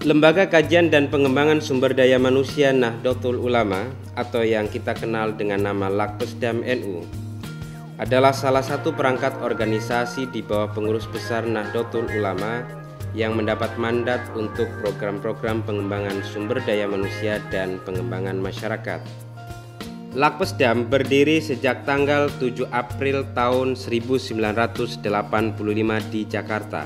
Lembaga Kajian dan Pengembangan Sumber Daya Manusia Nahdlatul Ulama atau yang kita kenal dengan nama Lakpesdam NU adalah salah satu perangkat organisasi di bawah pengurus besar Nahdlatul Ulama yang mendapat mandat untuk program-program pengembangan sumber daya manusia dan pengembangan masyarakat. Lakpesdam berdiri sejak tanggal 7 April tahun 1985 di Jakarta.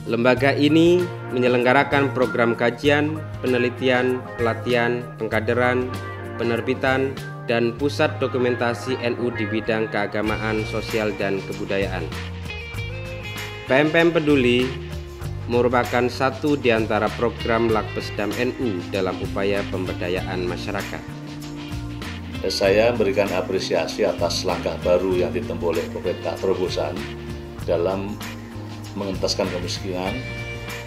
Lembaga ini menyelenggarakan program kajian, penelitian, pelatihan, pengkaderan, penerbitan, dan pusat dokumentasi NU di bidang keagamaan, sosial, dan kebudayaan. PMPM Peduli merupakan satu di antara program Lakpesdam NU dalam upaya pemberdayaan masyarakat. Saya memberikan apresiasi atas langkah baru yang ditempuh oleh pemerintah terobosan dalam mengentaskan kemiskinan,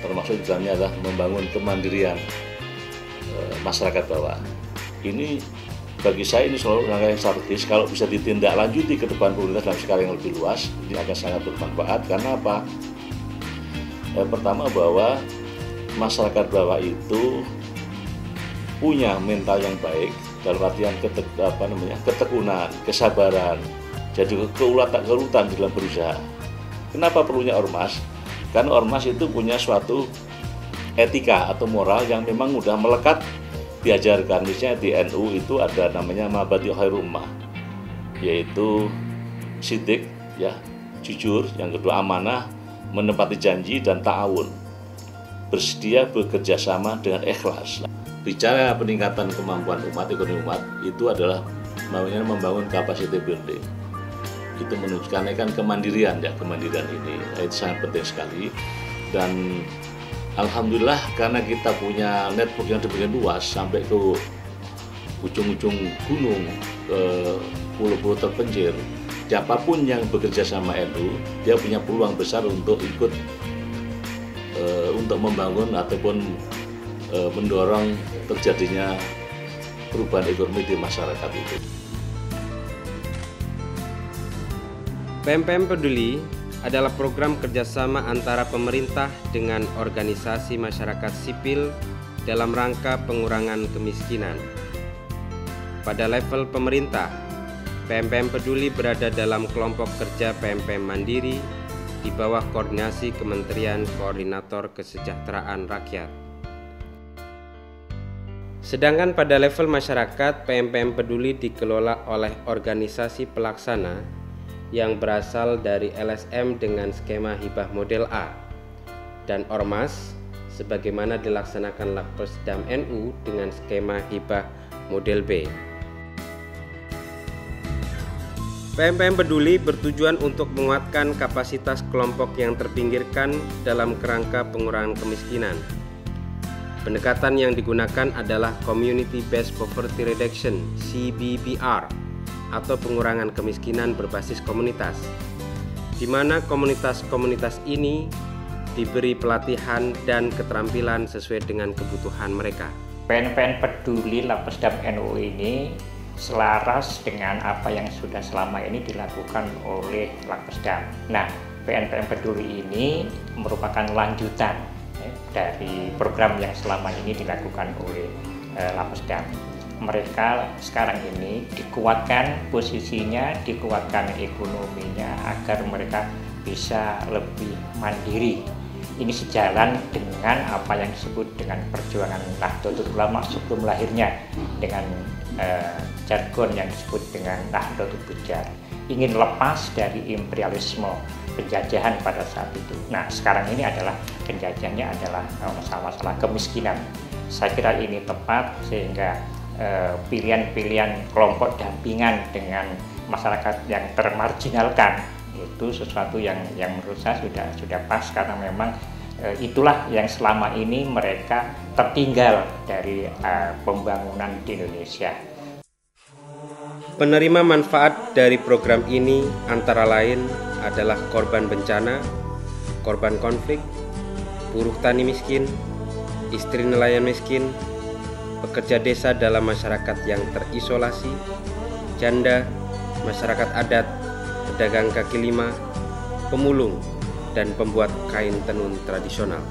termasuk di dalamnya adalah membangun kemandirian masyarakat bawah. Ini bagi saya ini selalu langkah yang strategis. Kalau bisa ditindaklanjuti ke depan pemerintah dalam skala yang lebih luas, ini akan sangat bermanfaat. Karena apa? Pertama, bahwa masyarakat bawah itu punya mental yang baik dalam artian ketekunan, kesabaran, jadi keuletan di dalam berusaha. Kenapa perlunya ormas? Karena ormas itu punya suatu etika atau moral yang memang mudah melekat diajarkan. Misalnya di NU itu ada namanya Mabadi Khairul Ummah, yaitu sidik, ya, jujur, yang kedua amanah, menepati janji, dan ta'awun, bersedia bekerja sama dengan ikhlas. Bicara peningkatan kemampuan umat, ekonomi umat, itu adalah membangun capacity building. Itu menunjukkan kan kemandirian, ya, kemandirian ini itu sangat penting sekali. Dan alhamdulillah karena kita punya network yang demikian luas sampai ke ujung-ujung gunung, ke pulau-pulau terpencil, siapapun yang bekerja sama NU, dia punya peluang besar untuk ikut untuk membangun ataupun mendorong terjadinya perubahan ekonomi di masyarakat itu. PMPM Peduli adalah program kerjasama antara pemerintah dengan organisasi masyarakat sipil dalam rangka pengurangan kemiskinan. Pada level pemerintah, PMPM Peduli berada dalam kelompok kerja PMPM Mandiri di bawah koordinasi Kementerian Koordinator Kesejahteraan Rakyat. Sedangkan pada level masyarakat, PMPM Peduli dikelola oleh organisasi pelaksana yang berasal dari LSM dengan skema hibah model A dan Ormas sebagaimana dilaksanakan Lakpesdam NU dengan skema hibah model B. PMPM Peduli bertujuan untuk menguatkan kapasitas kelompok yang terpinggirkan dalam kerangka pengurangan kemiskinan. Pendekatan yang digunakan adalah Community Based Poverty Reduction (CBPR) atau pengurangan kemiskinan berbasis komunitas, di mana komunitas-komunitas ini diberi pelatihan dan keterampilan sesuai dengan kebutuhan mereka. PMPM Peduli Lakpesdam NU ini selaras dengan apa yang sudah selama ini dilakukan oleh Lakpesdam. Nah, PMPM Peduli ini merupakan lanjutan dari program yang selama ini dilakukan oleh Lakpesdam. Mereka sekarang ini dikuatkan posisinya, dikuatkan ekonominya agar mereka bisa lebih mandiri. Ini sejalan dengan apa yang disebut dengan perjuangan Nahdlatul Ulama sebelum lahirnya, dengan jargon yang disebut dengan Nahdlatul Bujar. Ingin lepas dari imperialisme penjajahan pada saat itu. Nah, sekarang ini adalah penjajahannya adalah masalah kemiskinan. Saya kira ini tepat sehingga pilihan-pilihan kelompok dampingan dengan masyarakat yang termarginalkan itu sesuatu yang menurut saya sudah pas, karena memang itulah yang selama ini mereka tertinggal dari pembangunan di Indonesia. Penerima manfaat dari program ini antara lain adalah korban bencana, korban konflik, buruh tani miskin, istri nelayan miskin, pekerja desa dalam masyarakat yang terisolasi, janda, masyarakat adat, pedagang kaki lima, pemulung, dan pembuat kain tenun tradisional.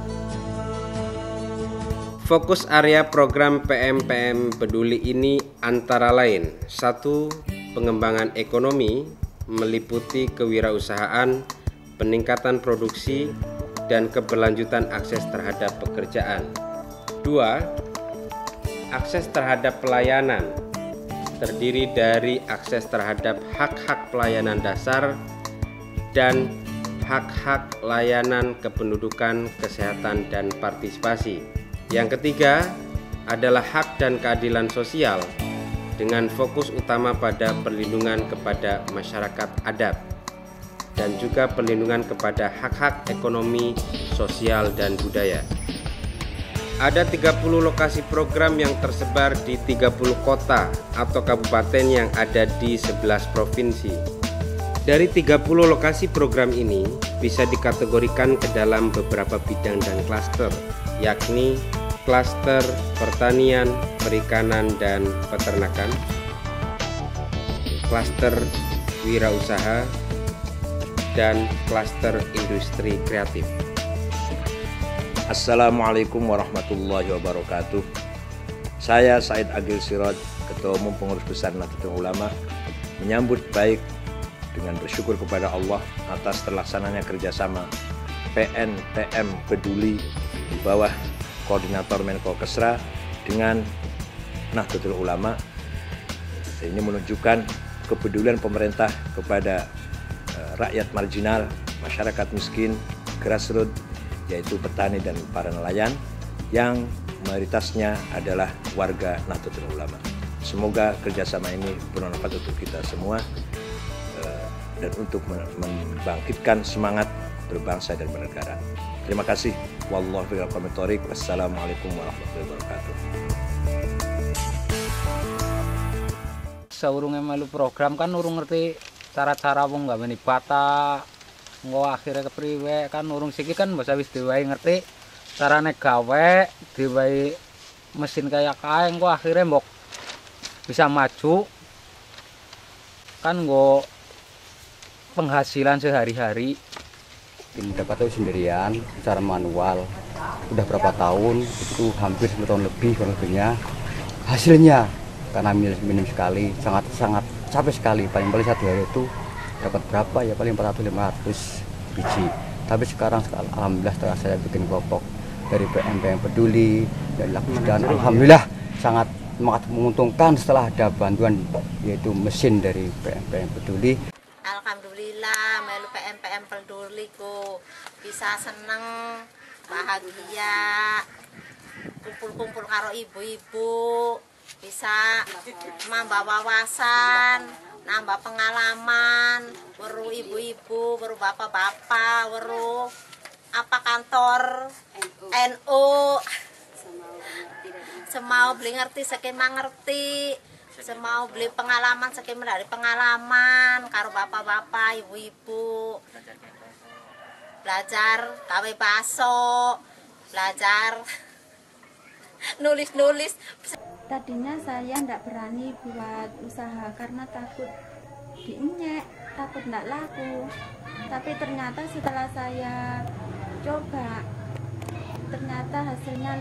Fokus area program PMPM Peduli ini antara lain: 1. Pengembangan ekonomi meliputi kewirausahaan, peningkatan produksi, dan keberlanjutan akses terhadap pekerjaan. 2. Akses terhadap pelayanan terdiri dari akses terhadap hak-hak pelayanan dasar dan hak-hak layanan kependudukan, kesehatan, dan partisipasi. Yang ketiga adalah hak dan keadilan sosial dengan fokus utama pada perlindungan kepada masyarakat adat dan juga perlindungan kepada hak-hak ekonomi, sosial, dan budaya. Ada 30 lokasi program yang tersebar di 30 kota atau kabupaten yang ada di 11 provinsi. Dari 30 lokasi program ini bisa dikategorikan ke dalam beberapa bidang dan klaster, yakni klaster pertanian, perikanan, dan peternakan, klaster wirausaha, dan klaster industri kreatif. Assalamualaikum warahmatullahi wabarakatuh. Saya Said Agil Siraj, Ketua Umum Pengurus Besar Nahdlatul Ulama, menyambut baik dengan bersyukur kepada Allah atas terlaksananya kerjasama PNPM Peduli di bawah Koordinator Menko Kesra dengan Nahdlatul Ulama. Ini menunjukkan kepedulian pemerintah kepada rakyat marginal, masyarakat miskin, grassroots, yaitu petani dan para nelayan yang mayoritasnya adalah warga Nahdlatul Ulama. Semoga kerjasama ini bermanfaat untuk kita semua dan untuk membangkitkan semangat berbangsa dan bernegara. Terima kasih. Wallahu a'lam bishawab. Wassalamualaikum warahmatullahi wabarakatuh. Saurunge melu program kan urung ngerti cara-cara wong gawe bata. Engko akhirnya kepriwe kan urung siki kan bisa wis diwai ngerti carane gawe, diwai mesin kayak kae engko akhirnya mbok bisa maju kan nggo penghasilan sehari-hari. Mendapat tahu sendirian secara manual udah berapa tahun, itu hampir 10 tahun lebih kurang lebihnya. Hasilnya karena minim sekali, sangat capek sekali. Paling satu hari itu dapat berapa ya, paling 400-500 biji. Tapi sekarang alhamdulillah setelah saya bikin kelompok dari PMPM Peduli dari Lakpesdam, alhamdulillah sangat menguntungkan setelah ada bantuan yaitu mesin dari PMPM Peduli. Alhamdulillah melu PMPM Peduli ku bisa seneng, bahagia, kumpul-kumpul karo ibu-ibu, bisa nambah wawasan, nambah pengalaman, weru ibu-ibu, weru bapak-bapak, weru apa kantor NU, semau beli ngerti sekema ngerti, semau beli pengalaman sekema dari pengalaman, karo bapak-bapak, ibu-ibu, belajar gawe baso, belajar nulis-nulis. Tadinya saya tidak berani buat usaha karena takut diinyek, takut tidak laku. Tapi ternyata setelah saya coba, ternyata hasilnya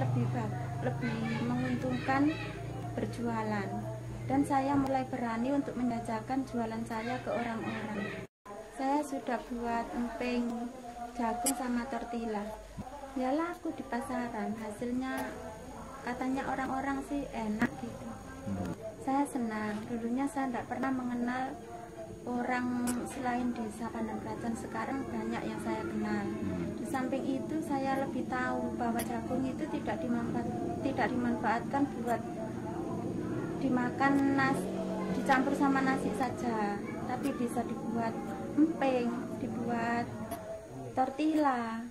lebih menguntungkan berjualan. Dan saya mulai berani untuk menjajakan jualan saya ke orang-orang. Saya sudah buat emping, jagung sama tortilla. Ya laku di pasaran, hasilnya katanya orang-orang sih enak gitu. Saya senang. Dulunya saya tidak pernah mengenal orang selain desa Pandan Krajan. Sekarang banyak yang saya kenal. Di samping itu saya lebih tahu bahwa jagung itu tidak dimanfaatkan buat dimakan dicampur sama nasi saja, tapi bisa dibuat emping, dibuat tortilla.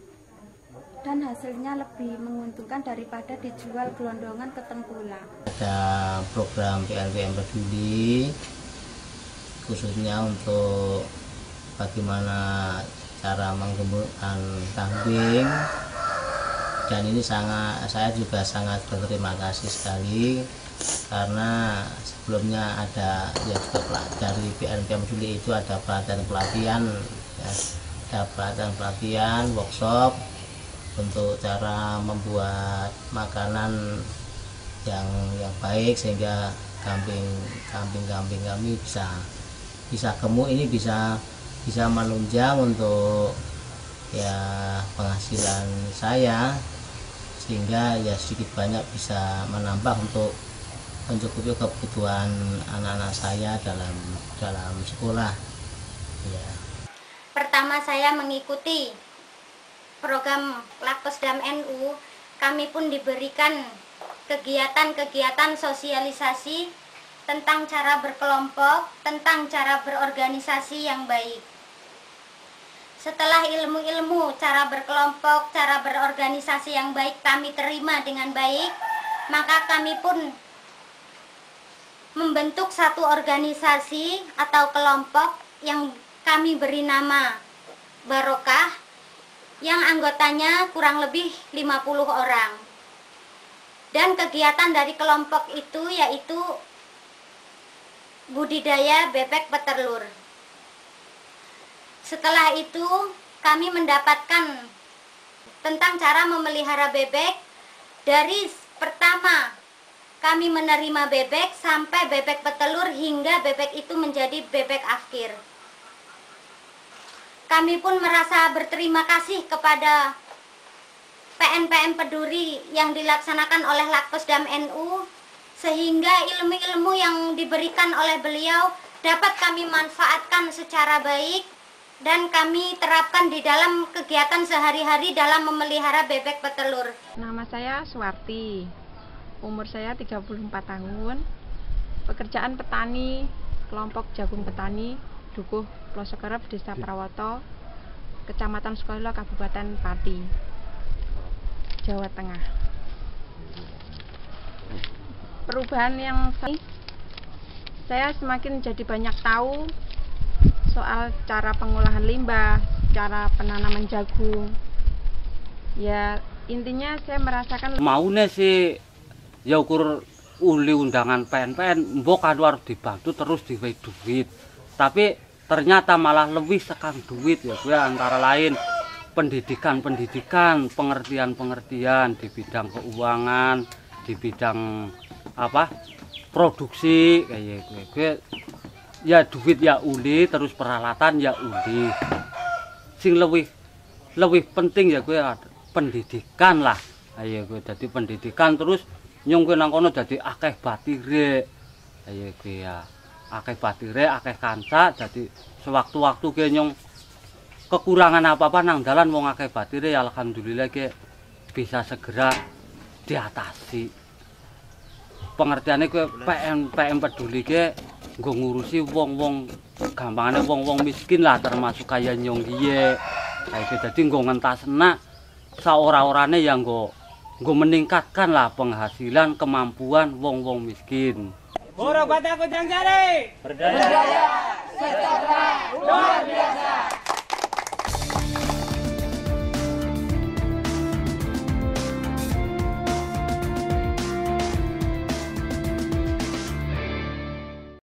Dan hasilnya lebih menguntungkan daripada dijual gelondongan ke tengkulak. Ada program PMPM Peduli khususnya untuk bagaimana cara menggemburkan kambing, dan ini saya juga sangat berterima kasih sekali karena sebelumnya ada ya juga dari PMPM Peduli itu ada pelatihan ya, ada pelatihan workshop untuk cara membuat makanan yang baik sehingga kambing kami bisa gemuk, ini bisa menunjang untuk ya penghasilan saya, sehingga ya sedikit banyak bisa menambah untuk mencukupi kebutuhan anak-anak saya dalam sekolah. Ya. Pertama saya mengikuti program Lakpesdam NU, kami pun diberikan kegiatan-kegiatan sosialisasi tentang cara berkelompok, tentang cara berorganisasi yang baik. Setelah ilmu-ilmu cara berkelompok, cara berorganisasi yang baik kami terima dengan baik, maka kami pun membentuk satu organisasi atau kelompok yang kami beri nama Barokah, yang anggotanya kurang lebih 50 orang. Dan kegiatan dari kelompok itu yaitu budidaya bebek petelur. Setelah itu kami mendapatkan tentang cara memelihara bebek, dari pertama kami menerima bebek sampai bebek petelur hingga bebek itu menjadi bebek akhir. Kami pun merasa berterima kasih kepada PNPM Peduli yang dilaksanakan oleh Lakpesdam NU, sehingga ilmu-ilmu yang diberikan oleh beliau dapat kami manfaatkan secara baik dan kami terapkan di dalam kegiatan sehari-hari dalam memelihara bebek petelur. Nama saya Suwarti, umur saya 34 tahun, pekerjaan petani, kelompok jagung petani, Dukuh Plosokerep, Desa Prawoto, Kecamatan Sukoilo, Kabupaten Pati, Jawa Tengah. Perubahan yang saya semakin jadi banyak tahu soal cara pengolahan limbah, cara penanaman jagung. Ya intinya saya merasakan maunya sih ya ukur uli undangan PNPN mbok kan harus dibantu terus diwehi duit, tapi ternyata malah lebih sekang duit ya gue, antara lain pendidikan, pengertian di bidang keuangan, di bidang produksi kayak gue. Ya duit ya uli, terus peralatan ya uli. Sing lebih penting ya gue pendidikan lah. Ayo gue jadi pendidikan, terus nyong gue nang kono jadi akeh batire. Ayo gue ya akeh batire, akeh kanca, jadi sewaktu-waktu gue nyong kekurangan apa-apa nang dalan wong akeh batire, ya alhamdulillah gue bisa segera diatasi. Pengertiannya gue PM Peduli gue ngurusi wong-wong, gampangane wong-wong miskin lah, termasuk kaya nyong gie. Kayak jadi ngentasna saora-orane yang nggo meningkatkan lah penghasilan, kemampuan wong-wong miskin. Boro Bataku Jangjare. Berdaya.